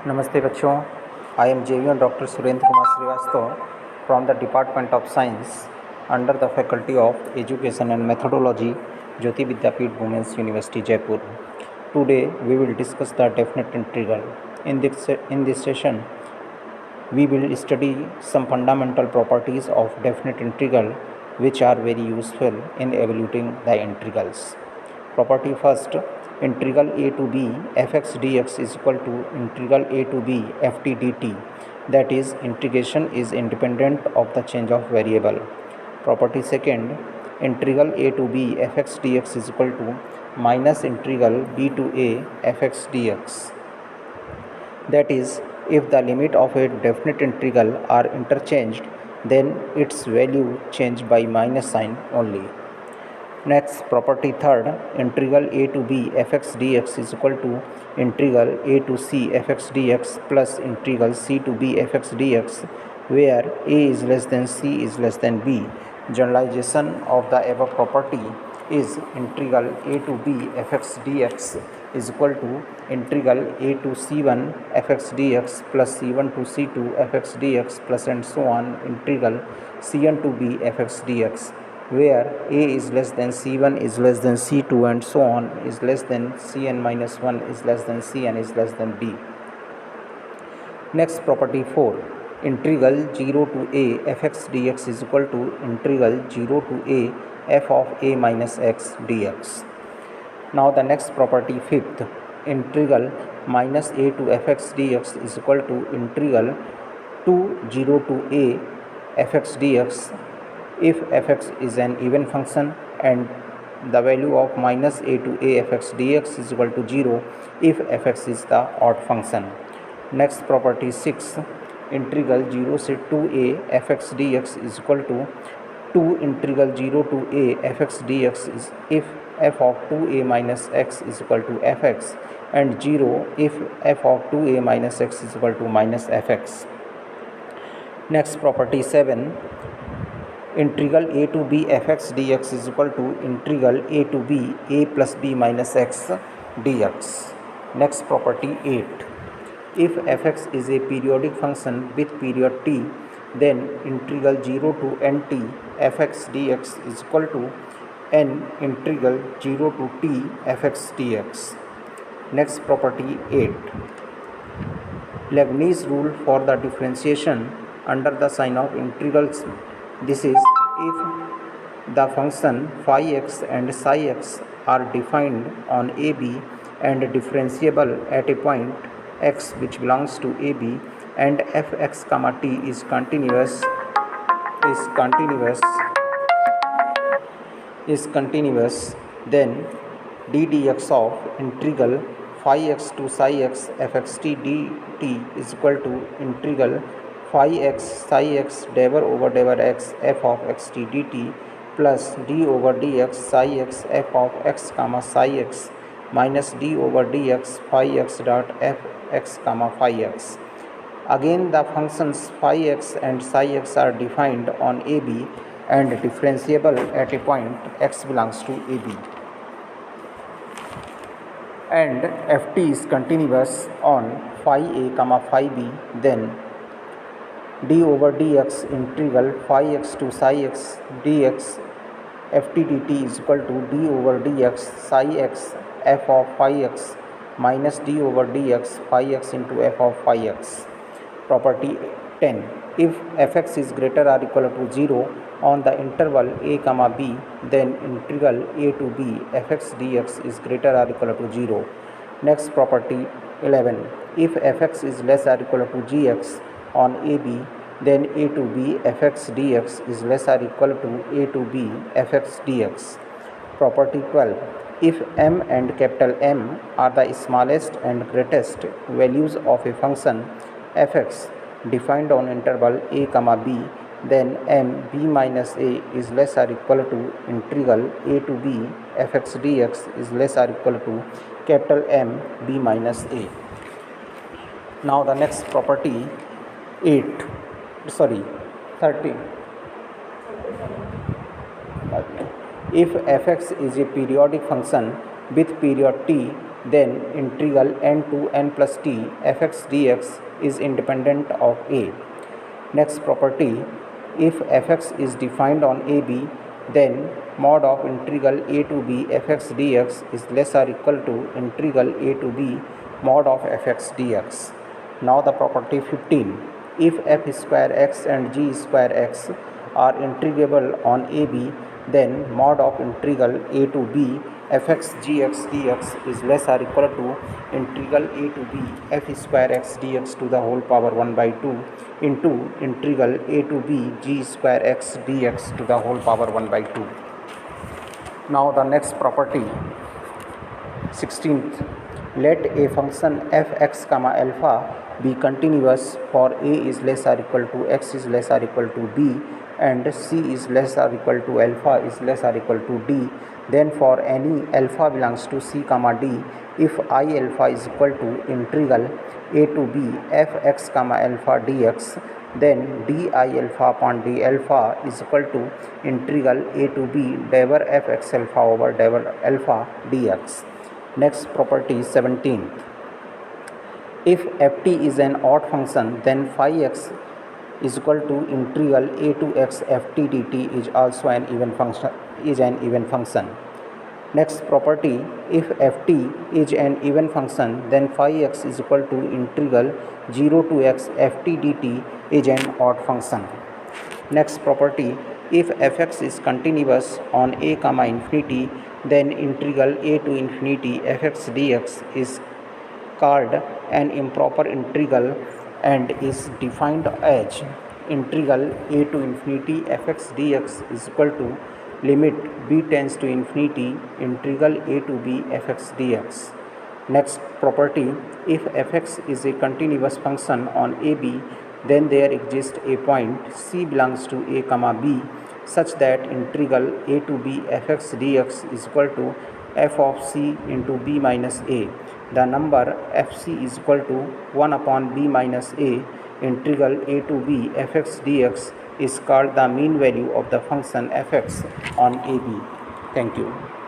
नमस्ते बच्चों, I am JV Dr. Surendra Kumar Srivastava from the Department of Science under the Faculty of Education and Methodology, Jyoti Vidyapeeth Women's University, Jaipur. Today we will discuss the definite integral. In this session, we will study some fundamental properties of definite integral which are very useful in evaluating the integrals. Property first, integral a to b fx dx is equal to integral a to b ft dt, that is integration is independent of the change of variable. Property second, integral a to b fx dx is equal to minus integral b to a fx dx, that is if the limit of a definite integral are interchanged, then its value change by minus sign only. Next, property third, integral a to b fx dx is equal to integral a to c fx dx plus integral c to b fx dx, where a is less than c is less than b. Generalization of the above property is integral a to b fx dx is equal to integral a to c1 fx dx plus c1 to c2 fx dx plus and so on integral cn to b fx dx, where a is less than c1 is less than c2 and so on is less than cn minus 1 is less than cn is less than b. Next, property 4, integral 0 to a fx dx is equal to integral 0 to a f of a minus x dx. Now the next property fifth, integral minus a to fx dx is equal to integral 0 to a fx dx if fx is an even function and the value of minus a to a fx dx is equal to 0 if fx is the odd function. Next, property 6, integral 0 से 2a fx dx is equal to 2 integral 0 to a fx dx is if f of 2a minus x is equal to fx and 0 if f of 2a minus x is equal to minus fx. Next, property 7, integral a to b fx dx is equal to integral a to b a plus b minus x dx. Next, property 8, if fx is a periodic function with period t, then integral 0 to nt fx dx is equal to n integral 0 to t fx dx. Next, property 8, Leibniz rule for the differentiation under the sign of integrals. This is if the function phi x and psi x are defined on AB and differentiable at a point x which belongs to AB and fx comma t is continuous, then d dx of integral phi x to psi x fx t dt is equal to integral phi x psi x dever over dever x f of x t dt plus d over dx psi x f of x comma psi x minus d over dx phi x dot f x comma phi x. Again, the functions phi x and psi x are defined on AB and differentiable at a point x belongs to AB, and ft is continuous on phi a comma phi b, then d over dx integral phi x to psi x dx ft dt is equal to d over dx psi x f of phi x minus d over dx phi x into f of phi x. Property 10, if fx is greater or equal to 0 on the interval a comma b, then integral a to b fx dx is greater or equal to 0. Next, property 11, if fx is less or equal to gx on ab, then a to b fx dx is less or equal to a to b fx dx. Property 12, if m and capital M are the smallest and greatest values of a function fx defined on interval a comma b, then m b minus a is less or equal to integral a to b fx dx is less or equal to capital M b minus a. Now the next property 13, if fx is a periodic function with period t, then integral n to n plus t fx dx is independent of a. Next property, if fx is defined on ab, then mod of integral a to b fx dx is less or equal to integral a to b mod of fx dx. Now the property 15, if f square x and g square x are integrable on ab, then mod of integral a to b fx gx dx is less or equal to integral a to b f square x dx to the whole power 1 by 2 into integral a to b g square x dx to the whole power 1 by 2. Now the next property 16th, let a function fx comma alpha be continuous for a is less or equal to x is less or equal to b and c is less or equal to alpha is less or equal to d. Then for any alpha belongs to c comma d, if I alpha is equal to integral a to b fx comma alpha dx, then di alpha upon d alpha is equal to integral a to b diver fx alpha over diver alpha dx. Next property 17. If ft is an odd function, then phi x is equal to integral a to x ft dt is also an even function. Next property, if ft is an even function, then phi x is equal to integral 0 to x ft dt is an odd function. Next property, if fx is continuous on a comma infinity, then integral a to infinity fx dx is called an improper integral and is defined as integral a to infinity fx dx is equal to limit b tends to infinity integral a to b fx dx. Next property, if fx is a continuous function on ab, then there exists a point c belongs to a comma b such that integral a to b fx dx is equal to f of c into b minus a. The number fc is equal to 1 upon b minus a. Integral a to b fx dx is called the mean value of the function fx on ab. Thank you.